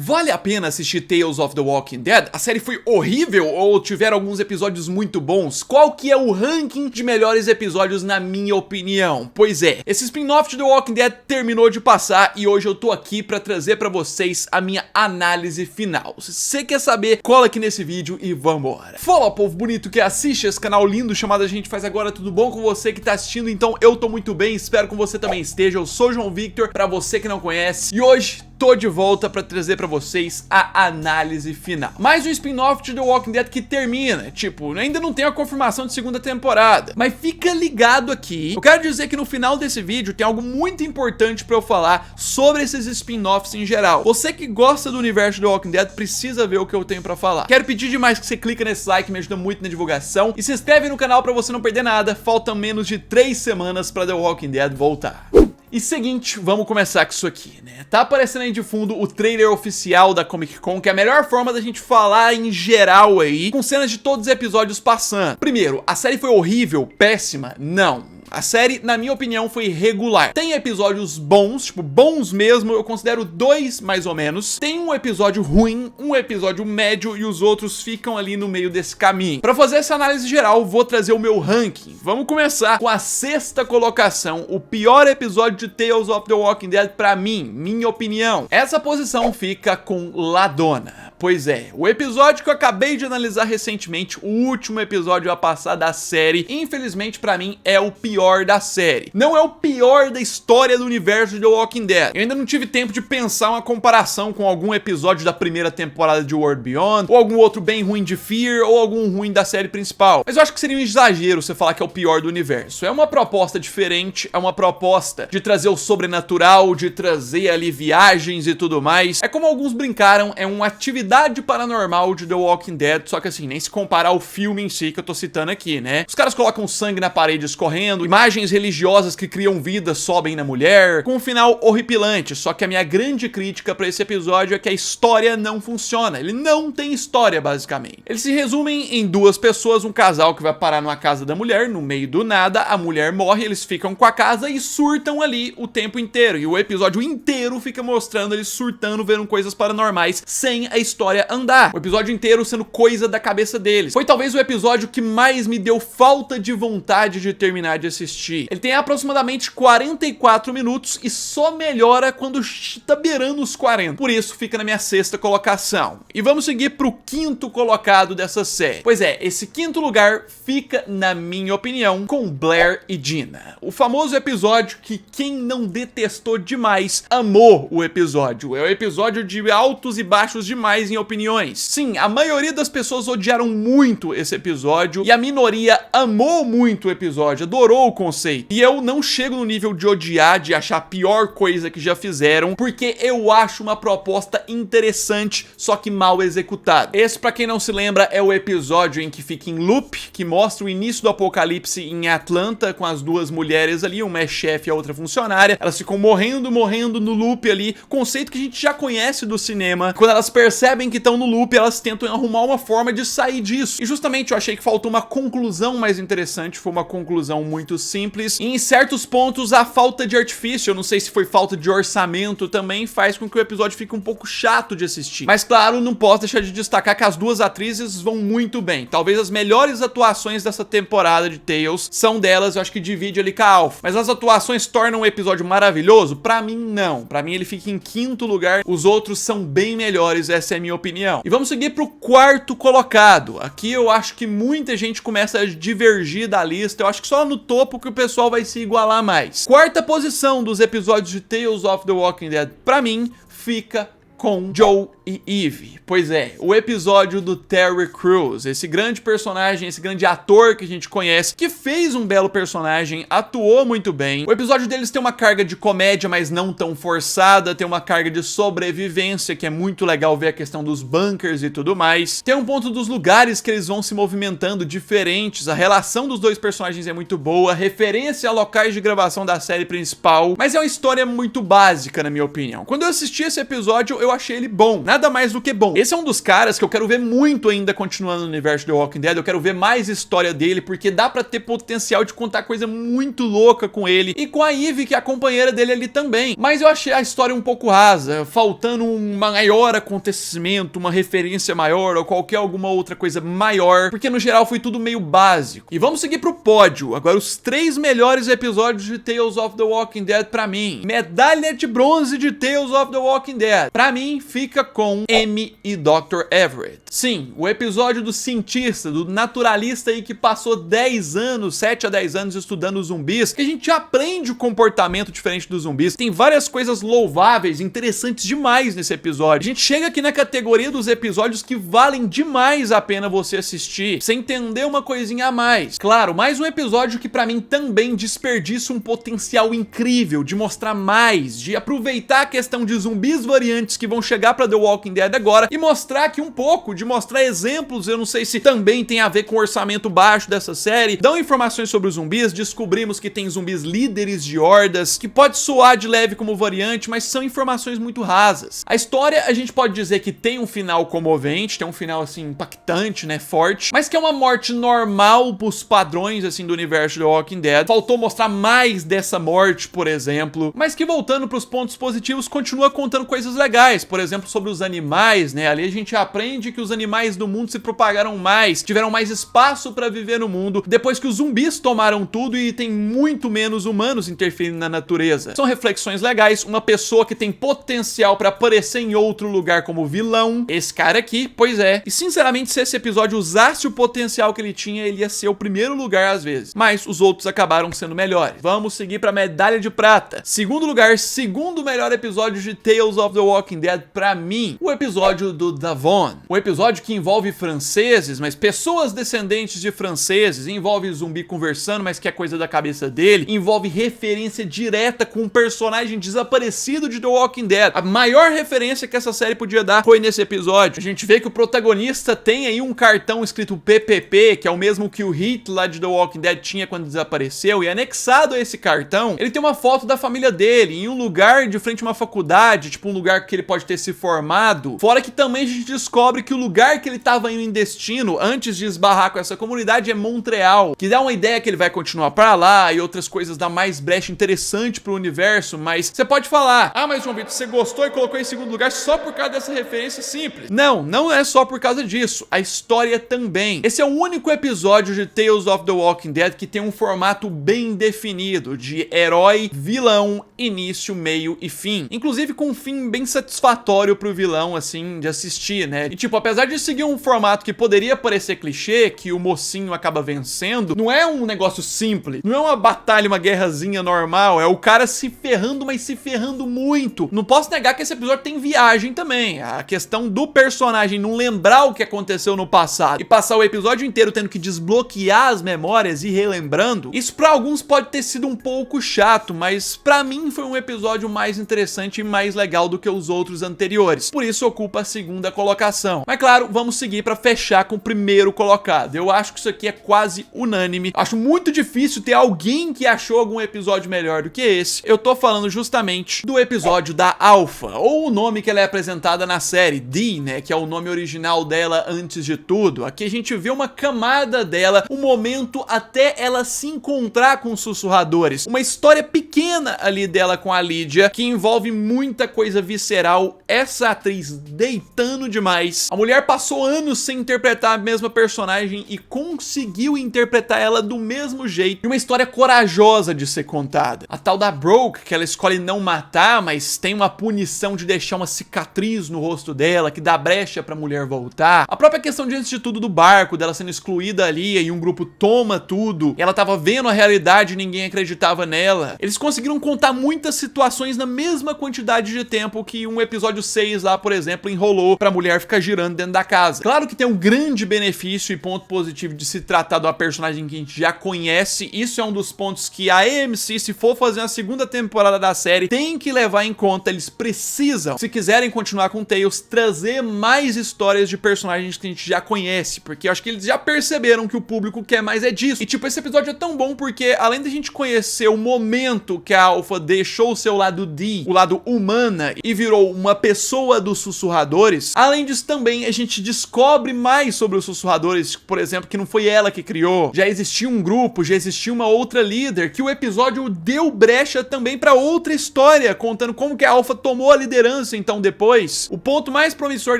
Vale a pena assistir Tales of the Walking Dead? A série foi horrível ou tiveram alguns episódios muito bons? Qual que é o ranking de melhores episódios na minha opinião? Pois é, esse spin-off de The Walking Dead terminou de passar e hoje eu tô aqui pra trazer pra vocês a minha análise final. Se você quer saber, cola aqui nesse vídeo e vambora. Fala, povo bonito que assiste esse canal lindo chamado A Gente Faz Agora, tudo bom com você que tá assistindo? Então eu tô muito bem, espero que você também esteja. Eu sou João Victor, pra você que não conhece, e hoje tô de volta pra trazer pra vocês a análise final. Mais um spin-off de The Walking Dead que termina, tipo, ainda não tem a confirmação de segunda temporada, mas fica ligado aqui. Eu quero dizer que no final desse vídeo tem algo muito importante pra eu falar sobre esses spin-offs em geral. Você que gosta do universo de The Walking Dead precisa ver o que eu tenho pra falar. Quero pedir demais que você clique nesse like, me ajuda muito na divulgação, e se inscreve no canal pra você não perder nada. Faltam menos de 3 semanas pra The Walking Dead voltar. E seguinte, vamos começar com isso aqui, né? Tá aparecendo aí de fundo o trailer oficial da Comic Con, que é a melhor forma da gente falar em geral aí, com cenas de todos os episódios passando. Primeiro, a série foi horrível, péssima? Não. A série, na minha opinião, foi regular. Tem episódios bons, tipo, bons mesmo, eu considero 2 mais ou menos. Tem um episódio ruim, um episódio médio e os outros ficam ali no meio desse caminho. Pra fazer essa análise geral, vou trazer o meu ranking. Vamos começar com a 6ª colocação, o pior episódio de Tales of the Walking Dead pra mim, minha opinião. Essa posição fica com Ladonna. Pois é, o episódio que eu acabei de analisar recentemente, o último episódio a passar da série, infelizmente pra mim é o pior da série. Não é o pior da história do universo de The Walking Dead. Eu ainda não tive tempo de pensar uma comparação com algum episódio da primeira temporada de World Beyond, ou algum outro bem ruim de Fear, ou algum ruim da série principal. Mas eu acho que seria um exagero você falar que é o pior do universo. É uma proposta diferente, é uma proposta de trazer o sobrenatural, de trazer ali viagens e tudo mais. É como alguns brincaram, é uma atividade paranormal de The Walking Dead, só que assim, nem se compara ao filme em si que eu tô citando aqui, né? Os caras colocam sangue na parede escorrendo, imagens religiosas que criam vida sobem na mulher, com um final horripilante, só que a minha grande crítica pra esse episódio é que a história não funciona, ele não tem história basicamente. Eles se resumem em 2 pessoas, um casal que vai parar numa casa da mulher, no meio do nada, a mulher morre, eles ficam com a casa e surtam ali o tempo inteiro, e o episódio inteiro fica mostrando eles surtando, vendo coisas paranormais, sem a história andar. O episódio inteiro sendo coisa da cabeça deles. Foi talvez o episódio que mais me deu falta de vontade de terminar de assistir. Ele tem aproximadamente 44 minutos e só melhora quando tá beirando os 40. Por isso fica na minha 6ª colocação. E vamos seguir pro 5º colocado dessa série. Pois é, esse 5º lugar fica, na minha opinião, com Blair e Dina. O famoso episódio que quem não detestou demais amou o episódio. É o episódio de altos e baixos demais em opiniões. Sim, a maioria das pessoas odiaram muito esse episódio e a minoria amou muito o episódio, adorou o conceito. E eu não chego no nível de odiar, de achar a pior coisa que já fizeram, porque eu acho uma proposta interessante, só que mal executada. Esse, pra quem não se lembra, é o episódio em que fica em loop, que mostra o início do apocalipse em Atlanta, com as 2 mulheres ali, uma é chefe e a outra funcionária. Elas ficam morrendo no loop ali, conceito que a gente já conhece do cinema. Quando elas percebem que estão no loop, elas tentam arrumar uma forma de sair disso. E justamente eu achei que faltou uma conclusão mais interessante, foi uma conclusão muito simples. E em certos pontos, a falta de artifício, eu não sei se foi falta de orçamento também, faz com que o episódio fique um pouco chato de assistir. Mas claro, não posso deixar de destacar que as 2 atrizes vão muito bem. Talvez as melhores atuações dessa temporada de Tales são delas, eu acho que divide ali com a Alpha. Mas as atuações tornam o episódio maravilhoso? Pra mim, não. Pra mim, ele fica em 5º lugar. Os outros são bem melhores, essa é a minha opinião. E vamos seguir pro 4º colocado. Aqui eu acho que muita gente começa a divergir da lista. Eu acho que só no topo que o pessoal vai se igualar mais. 4ª posição dos episódios de Tales of the Walking Dead, pra mim, fica com Joe e Eve. Pois é, o episódio do Terry Crews, esse grande personagem, esse grande ator que a gente conhece, que fez um belo personagem, atuou muito bem. O episódio deles tem uma carga de comédia, mas não tão forçada, tem uma carga de sobrevivência, que é muito legal ver a questão dos bunkers e tudo mais. Tem um ponto dos lugares que eles vão se movimentando diferentes, a relação dos 2 personagens é muito boa, referência a locais de gravação da série principal, mas é uma história muito básica, na minha opinião. Quando eu assisti esse episódio, eu eu achei ele bom, nada mais do que bom. Esse é um dos caras que eu quero ver muito ainda continuando no universo The Walking Dead, eu quero ver mais história dele, porque dá pra ter potencial de contar coisa muito louca com ele, e com a Eve, que é a companheira dele ali também. Mas eu achei a história um pouco rasa, faltando um maior acontecimento, uma referência maior, ou alguma outra coisa maior, porque no geral foi tudo meio básico. E vamos seguir pro pódio, agora os 3 melhores episódios de Tales of the Walking Dead pra mim. Medalha de bronze de Tales of the Walking Dead, pra mim fica com Amy e Dr. Everett. Sim, o episódio do cientista, do naturalista aí que passou 10 anos, 7 a 10 anos estudando zumbis, que a gente aprende o comportamento diferente dos zumbis. Tem várias coisas louváveis, interessantes demais nesse episódio. A gente chega aqui na categoria dos episódios que valem demais a pena você assistir, sem entender uma coisinha a mais. Claro, mais um episódio que pra mim também desperdiça um potencial incrível de mostrar mais, de aproveitar a questão de zumbis variantes que vão chegar pra The Walking Dead agora e mostrar aqui um pouco, de mostrar exemplos, eu não sei se também tem a ver com o orçamento baixo dessa série, dão informações sobre os zumbis, descobrimos que tem zumbis líderes de hordas, que pode soar de leve como variante, mas são informações muito rasas. A história, a gente pode dizer que tem um final comovente, tem um final assim impactante, né, forte, mas que é uma morte normal pros padrões assim do universo The Walking Dead. Faltou mostrar mais dessa morte, por exemplo, mas que voltando pros pontos positivos, continua contando coisas legais, por exemplo, sobre os animais, né, ali a gente aprende que os animais do mundo se propagaram mais, tiveram mais espaço pra viver no mundo, depois que os zumbis tomaram tudo e tem muito menos humanos interferindo na natureza. São reflexões legais, uma pessoa que tem potencial pra aparecer em outro lugar como vilão, esse cara aqui, pois é, e sinceramente se esse episódio usasse o potencial que ele tinha, ele ia ser o primeiro lugar às vezes, mas os outros acabaram sendo melhores. Vamos seguir pra medalha de prata. Segundo lugar, segundo melhor episódio de Tales of the Walking Dead pra mim, o episódio do Davon. O episódio que envolve franceses, mas pessoas descendentes de franceses, envolve zumbi conversando, mas que é coisa da cabeça dele, envolve referência direta com um personagem desaparecido de The Walking Dead. A maior referência que essa série podia dar foi nesse episódio. A gente vê que o protagonista tem aí um cartão escrito PPP, que é o mesmo que o Heath lá de The Walking Dead tinha quando desapareceu, e anexado a esse cartão, ele tem uma foto da família dele, em um lugar de frente a uma faculdade, tipo um lugar que ele pode ter se formado, fora que também a gente descobre que o lugar que ele tava indo em destino, antes de esbarrar com essa comunidade, é Montreal, que dá uma ideia que ele vai continuar pra lá, e outras coisas dá mais brecha interessante pro universo, mas você pode falar, ah, mas João Vitor, você gostou e colocou em segundo lugar só por causa dessa referência simples. Não, não é só por causa disso, a história também. Esse é o único episódio de Tales of the Walking Dead que tem um formato bem definido, de herói, vilão, início, meio e fim. Inclusive com um fim bem satisfatório pro vilão, assim, de assistir, né? E tipo, apesar de seguir um formato que poderia parecer clichê, que o mocinho acaba vencendo, não é um negócio simples, não é uma batalha, uma guerrazinha normal, é o cara se ferrando, mas se ferrando muito. Não posso negar que esse episódio tem viagem também, a questão do personagem não lembrar o que aconteceu no passado e passar o episódio inteiro tendo que desbloquear as memórias e relembrando, isso pra alguns pode ter sido um pouco chato, mas pra mim foi um episódio mais interessante e mais legal do que os outros anteriores, por isso ocupa a segunda colocação. Mas claro, vamos seguir pra fechar com o primeiro colocado. Eu acho que isso aqui é quase unânime, acho muito difícil ter alguém que achou algum episódio melhor do que esse. Eu tô falando justamente do episódio da Alpha, ou o nome que ela é apresentada na série, Dee, né, que é o nome original dela antes de tudo. Aqui a gente vê uma camada dela, um momento até ela se encontrar com os sussurradores, uma história pequena ali dela com a Lydia, que envolve muita coisa visceral, essa atriz deitando demais. A mulher passou anos sem interpretar a mesma personagem e conseguiu interpretar ela do mesmo jeito, e uma história corajosa de ser contada. A tal da Brooke, que ela escolhe não matar, mas tem uma punição de deixar uma cicatriz no rosto dela, que dá brecha pra mulher voltar. A própria questão de antes de tudo do barco, dela sendo excluída ali e um grupo toma tudo, e ela tava vendo a realidade e ninguém acreditava nela. Eles conseguiram contar muitas situações na mesma quantidade de tempo que um episódio 6 lá, por exemplo, enrolou pra mulher ficar girando dentro da casa. Claro que tem um grande benefício e ponto positivo de se tratar de uma personagem que a gente já conhece, isso é um dos pontos que a AMC, se for fazer uma segunda temporada da série, tem que levar em conta. Eles precisam, se quiserem continuar com Tales, trazer mais histórias de personagens que a gente já conhece, porque eu acho que eles já perceberam que o público quer mais é disso. E tipo, esse episódio é tão bom porque além da gente conhecer o momento que a Alpha deixou o seu lado D, o lado humana, e virou uma pessoa dos sussurradores. Além disso, também a gente descobre mais sobre os sussurradores, por exemplo, que não foi ela que criou. Já existia um grupo, já existia uma outra líder, que o episódio deu brecha também pra outra história, contando como que a Alpha tomou a liderança então depois. O ponto mais promissor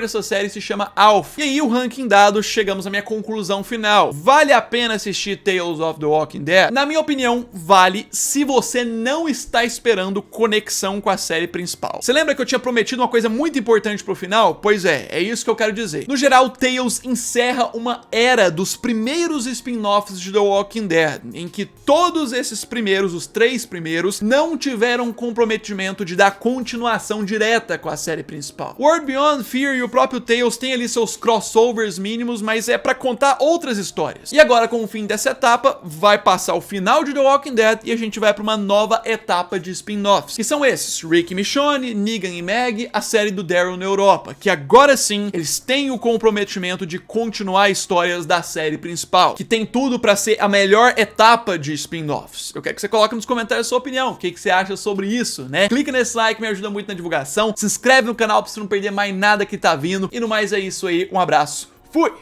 dessa série se chama Alpha. E aí, o ranking dado, chegamos à minha conclusão final. Vale a pena assistir Tales of the Walking Dead? Na minha opinião, vale, se você não está esperando conexão com a série principal. Você lembra que eu tinha prometido uma coisa muito importante pro final? Pois é isso que eu quero dizer. No geral, Tales encerra uma era dos primeiros spin-offs de The Walking Dead, em que todos esses primeiros, os 3 primeiros, não tiveram comprometimento de dar continuação direta com a série principal. World Beyond Fear e o próprio Tales têm ali seus crossovers mínimos, mas é pra contar outras histórias. E agora, com o fim dessa etapa, vai passar o final de The Walking Dead e a gente vai pra uma nova etapa de spin-offs, que são esses: Rick e Michonne, Negan e Maggie, a série do Daryl na Europa, que agora sim, eles têm o comprometimento de continuar histórias da série principal, que tem tudo pra ser a melhor etapa de spin-offs. Eu quero que você coloque nos comentários a sua opinião, o que você acha sobre isso, né? Clica nesse like, me ajuda muito na divulgação, se inscreve no canal pra você não perder mais nada que tá vindo, e no mais é isso aí, um abraço, fui!